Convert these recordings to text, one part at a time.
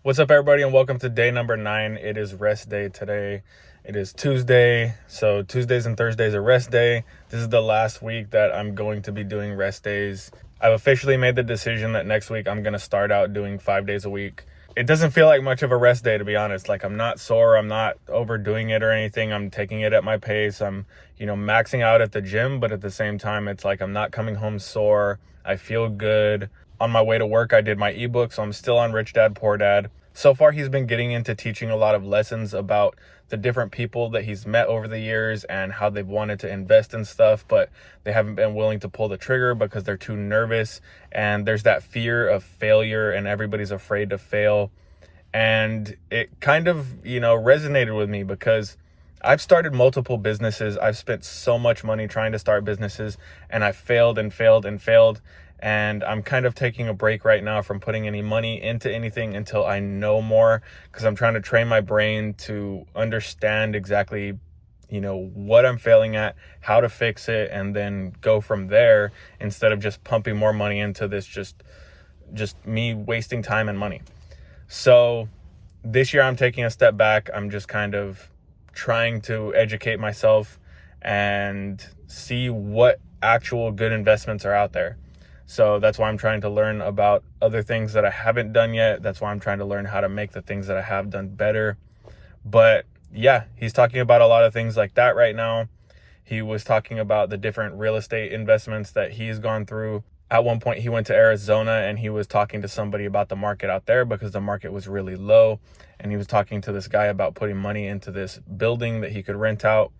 What's up, everybody, and welcome to day number 9. It is rest day today. It is Tuesday, so Tuesdays and Thursdays are rest day. This is the last week that I'm going to be doing rest days. I've officially made the decision that next week I'm going to start out doing 5 days a week. It doesn't feel like much of a rest day, to be honest. Like, I'm not sore, I'm not overdoing it or anything. I'm taking it at my pace. I'm, maxing out at the gym, but at the same time, it's like I'm not coming home sore. I feel good. On my way to work, I did my ebook, so I'm still on Rich Dad, Poor Dad. So far, he's been getting into teaching a lot of lessons about the different people that he's met over the years and how they've wanted to invest in stuff, but they haven't been willing to pull the trigger because they're too nervous. And there's that fear of failure, and everybody's afraid to fail. And it kind of, resonated with me because I've started multiple businesses. I've spent so much money trying to start businesses, and I failed and failed and failed. And I'm kind of taking a break right now from putting any money into anything until I know more, because I'm trying to train my brain to understand exactly, what I'm failing at, how to fix it, and then go from there instead of just pumping more money into this, just me wasting time and money. So this year I'm taking a step back. I'm just kind of trying to educate myself and see what actual good investments are out there. So that's why I'm trying to learn about other things that I haven't done yet. That's why I'm trying to learn how to make the things that I have done better. But yeah, he's talking about a lot of things like that right now. He was talking about the different real estate investments that he's gone through. At one point, he went to Arizona and he was talking to somebody about the market out there because the market was really low. And he was talking to this guy about putting money into this building that he could rent out.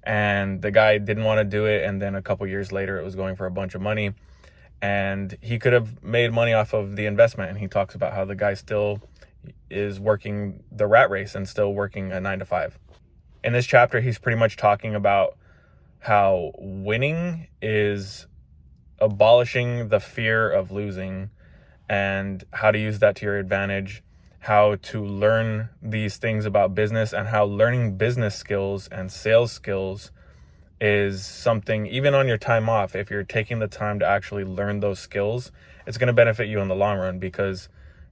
And the guy didn't want to do it. And then a couple years later, it was going for a bunch of money. And he could have made money off of the investment. And he talks about how the guy still is working the rat race and still working a 9 to 5. In this chapter, he's pretty much talking about how winning is abolishing the fear of losing and how to use that to your advantage, how to learn these things about business, and how learning business skills and sales skills is something, even on your time off, if you're taking the time to actually learn those skills, it's going to benefit you in the long run, because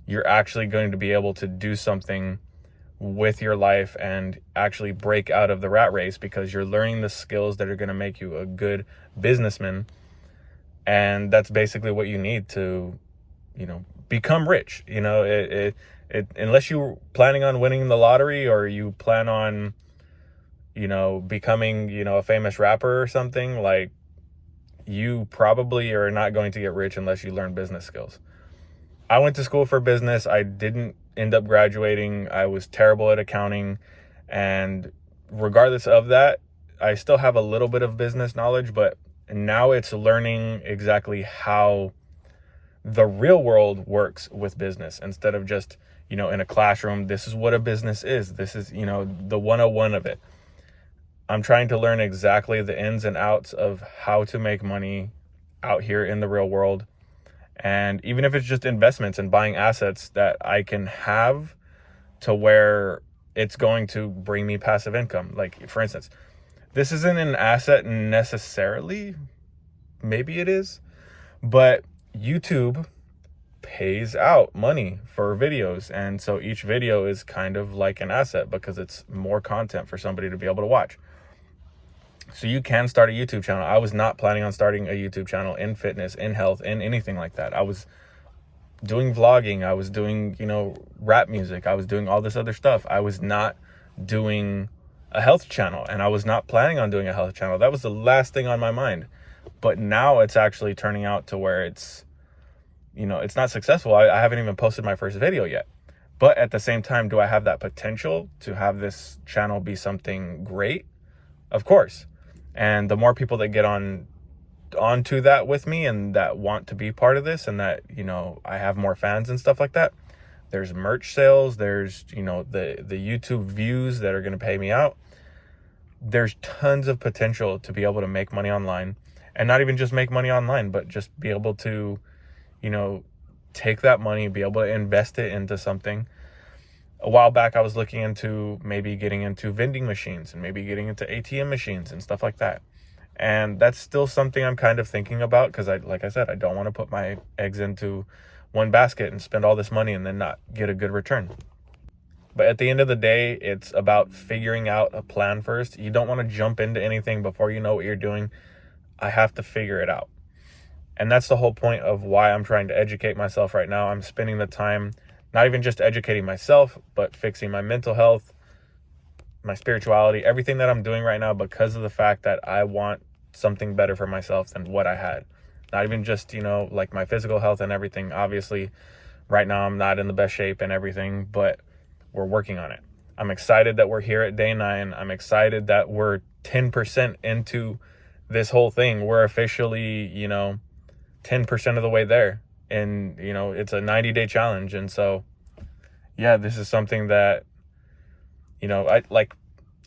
you're actually going to be able to do something with your life and actually break out of the rat race, because you're learning the skills that are going to make you a good businessman. And that's basically what you need to, become rich. Unless you're planning on winning the lottery, or you plan on, becoming, a famous rapper or something, like, you probably are not going to get rich unless you learn business skills. I went to school for business. I didn't end up graduating. I was terrible at accounting. And regardless of that, I still have a little bit of business knowledge, but now it's learning exactly how the real world works with business, instead of just, in a classroom, this is what a business is. This is, the 101 of it. I'm trying to learn exactly the ins and outs of how to make money out here in the real world. And even if it's just investments and buying assets that I can have to where it's going to bring me passive income. Like, for instance, this isn't an asset necessarily. Maybe it is. But YouTube pays out money for videos. And so each video is kind of like an asset, because it's more content for somebody to be able to watch. So you can start a YouTube channel. I was not planning on starting a YouTube channel in fitness, in health, in anything like that. I was doing vlogging. I was doing, rap music. I was doing all this other stuff. I was not doing a health channel, and I was not planning on doing a health channel. That was the last thing on my mind. But now it's actually turning out to where it's, it's not successful. I haven't even posted my first video yet. But at the same time, do I have that potential to have this channel be something great? Of course. And the more people that get onto that with me, and that want to be part of this, and that, I have more fans and stuff like that. There's merch sales. There's, the YouTube views that are going to pay me out. There's tons of potential to be able to make money online, and not even just make money online, but just be able to, take that money, be able to invest it into something. A while back, I was looking into maybe getting into vending machines and maybe getting into ATM machines and stuff like that. And that's still something I'm kind of thinking about, because like I said, I don't want to put my eggs into one basket and spend all this money and then not get a good return. But at the end of the day, it's about figuring out a plan first. You don't want to jump into anything before you know what you're doing. I have to figure it out. And that's the whole point of why I'm trying to educate myself right now. I'm spending the time not even just educating myself, but fixing my mental health, my spirituality, everything that I'm doing right now, because of the fact that I want something better for myself than what I had. Not even just, like my physical health and everything. Obviously, right now I'm not in the best shape and everything, but we're working on it. I'm excited that we're here at day 9. I'm excited that we're 10% into this whole thing. We're officially, 10% of the way there. And, it's a 90-day challenge. And so, yeah, this is something that,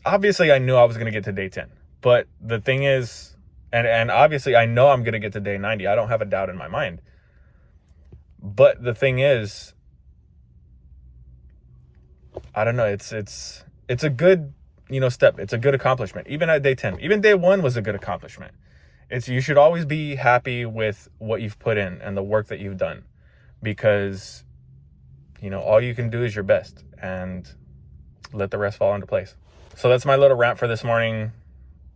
obviously I knew I was going to get to day 10. But the thing is, and obviously I know I'm going to get to day 90. I don't have a doubt in my mind. But the thing is, I don't know. It's a good, step. It's a good accomplishment. Even at day 10, even day 1 was a good accomplishment. You should always be happy with what you've put in and the work that you've done, because, all you can do is your best and let the rest fall into place. So that's my little rant for this morning.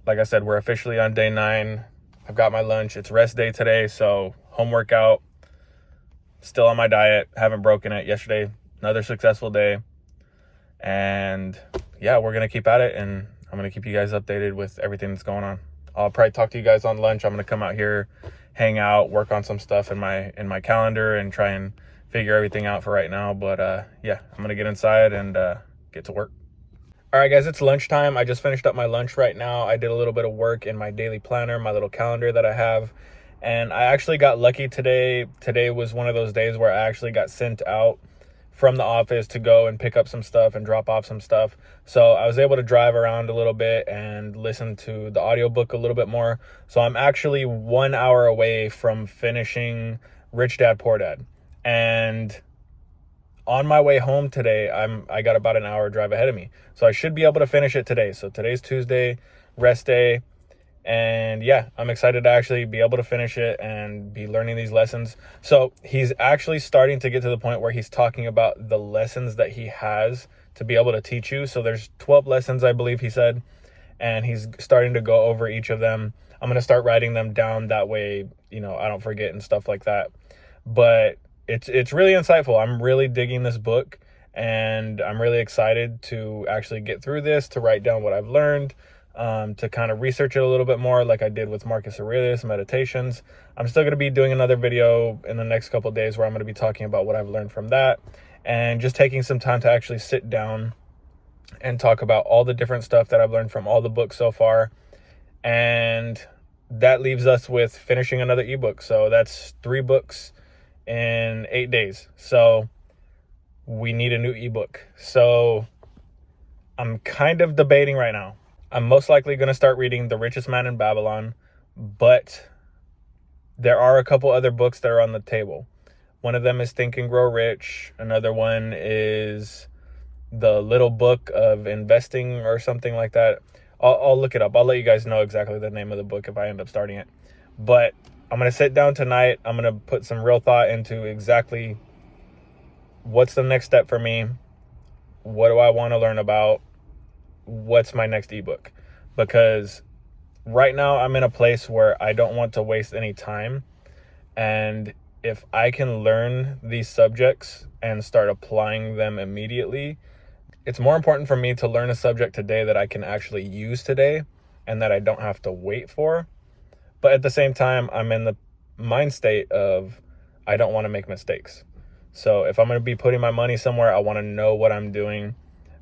Like I said, we're officially on day 9. I've got my lunch. It's rest day today. So home workout, still on my diet. Haven't broken it. Yesterday, another successful day. And yeah, we're going to keep at it, and I'm going to keep you guys updated with everything that's going on. I'll probably talk to you guys on lunch. I'm going to come out here, hang out, work on some stuff in my calendar and try and figure everything out for right now. But yeah, I'm going to get inside and get to work. All right, guys, it's lunchtime. I just finished up my lunch right now. I did a little bit of work in my daily planner, my little calendar that I have. And I actually got lucky today. Today was one of those days where I actually got sent out from the office to go and pick up some stuff and drop off some stuff. So I was able to drive around a little bit and listen to the audiobook a little bit more. So I'm actually 1 hour away from finishing Rich Dad Poor Dad. And on my way home today, I got about an hour drive ahead of me. So I should be able to finish it today. So today's Tuesday, rest day. And yeah, I'm excited to actually be able to finish it and be learning these lessons. So he's actually starting to get to the point where he's talking about the lessons that he has to be able to teach you. So there's 12 lessons, I believe he said, and he's starting to go over each of them. I'm going to start writing them down. That way, I don't forget and stuff like that. But it's really insightful. I'm really digging this book, and I'm really excited to actually get through this, to write down what I've learned, to kind of research it a little bit more, like I did with Marcus Aurelius Meditations. I'm still going to be doing another video in the next couple of days where I'm going to be talking about what I've learned from that, and just taking some time to actually sit down and talk about all the different stuff that I've learned from all the books so far. And that leaves us with finishing another ebook. So that's 3 books in 8 days. So we need a new ebook. So I'm kind of debating right now. I'm most likely going to start reading The Richest Man in Babylon, but there are a couple other books that are on the table. One of them is Think and Grow Rich. Another one is The Little Book of Investing or something like that. I'll look it up. I'll let you guys know exactly the name of the book if I end up starting it. But I'm going to sit down tonight. I'm going to put some real thought into exactly what's the next step for me. What do I want to learn about? What's my next ebook? Because right now I'm in a place where I don't want to waste any time. And if I can learn these subjects and start applying them immediately, it's more important for me to learn a subject today that I can actually use today and that I don't have to wait for. But at the same time, I'm in the mind state of I don't want to make mistakes. So if I'm going to be putting my money somewhere, I want to know what I'm doing.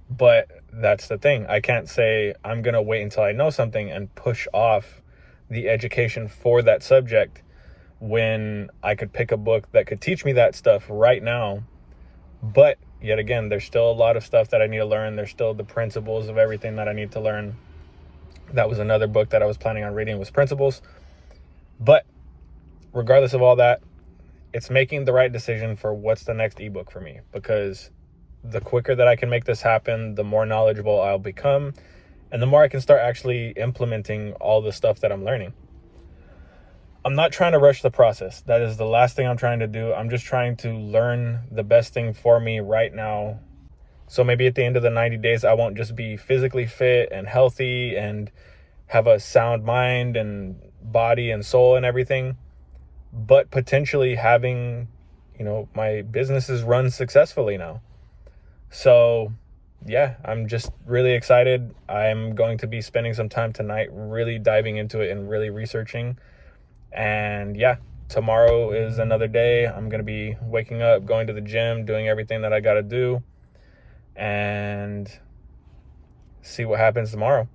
But that's the thing. I can't say I'm going to wait until I know something and push off the education for that subject when I could pick a book that could teach me that stuff right now. But yet again, there's still a lot of stuff that I need to learn. There's still the principles of everything that I need to learn. That was another book that I was planning on reading, was Principles. But regardless of all that, it's making the right decision for what's the next ebook for me, because the quicker that I can make this happen, the more knowledgeable I'll become, and the more I can start actually implementing all the stuff that I'm learning. I'm not trying to rush the process. That is the last thing I'm trying to do. I'm just trying to learn the best thing for me right now. So maybe at the end of the 90 days, I won't just be physically fit and healthy and have a sound mind and body and soul and everything, but potentially having, my businesses run successfully now. So yeah, I'm just really excited. I'm going to be spending some time tonight really diving into it and really researching. And yeah, tomorrow is another day. I'm going to be waking up, going to the gym, doing everything that I got to do, and see what happens tomorrow.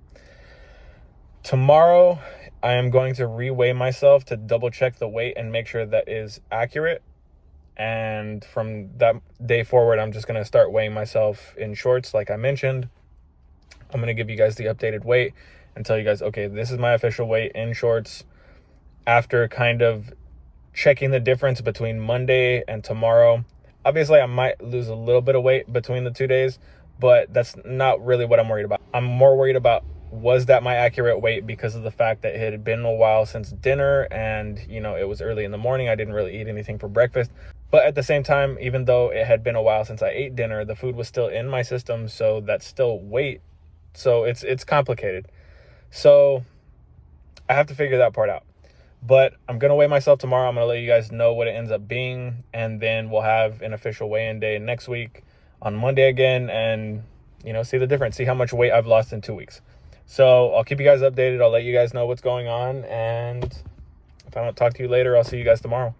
Tomorrow, I am going to re-weigh myself to double check the weight and make sure that is accurate. And from that day forward, I'm just going to start weighing myself in shorts, like I mentioned. I'm going to give you guys the updated weight and tell you guys, okay, this is my official weight in shorts. After kind of checking the difference between Monday and tomorrow, obviously I might lose a little bit of weight between the 2 days, but that's not really what I'm worried about. I'm more worried about, was that my accurate weight, because of the fact that it had been a while since dinner and, it was early in the morning. I didn't really eat anything for breakfast. But at the same time, even though it had been a while since I ate dinner, the food was still in my system, so that's still weight. So it's complicated. So I have to figure that part out. But I'm going to weigh myself tomorrow. I'm going to let you guys know what it ends up being. And then we'll have an official weigh-in day next week on Monday again and, see the difference, see how much weight I've lost in 2 weeks. So I'll keep you guys updated. I'll let you guys know what's going on. And if I don't talk to you later, I'll see you guys tomorrow.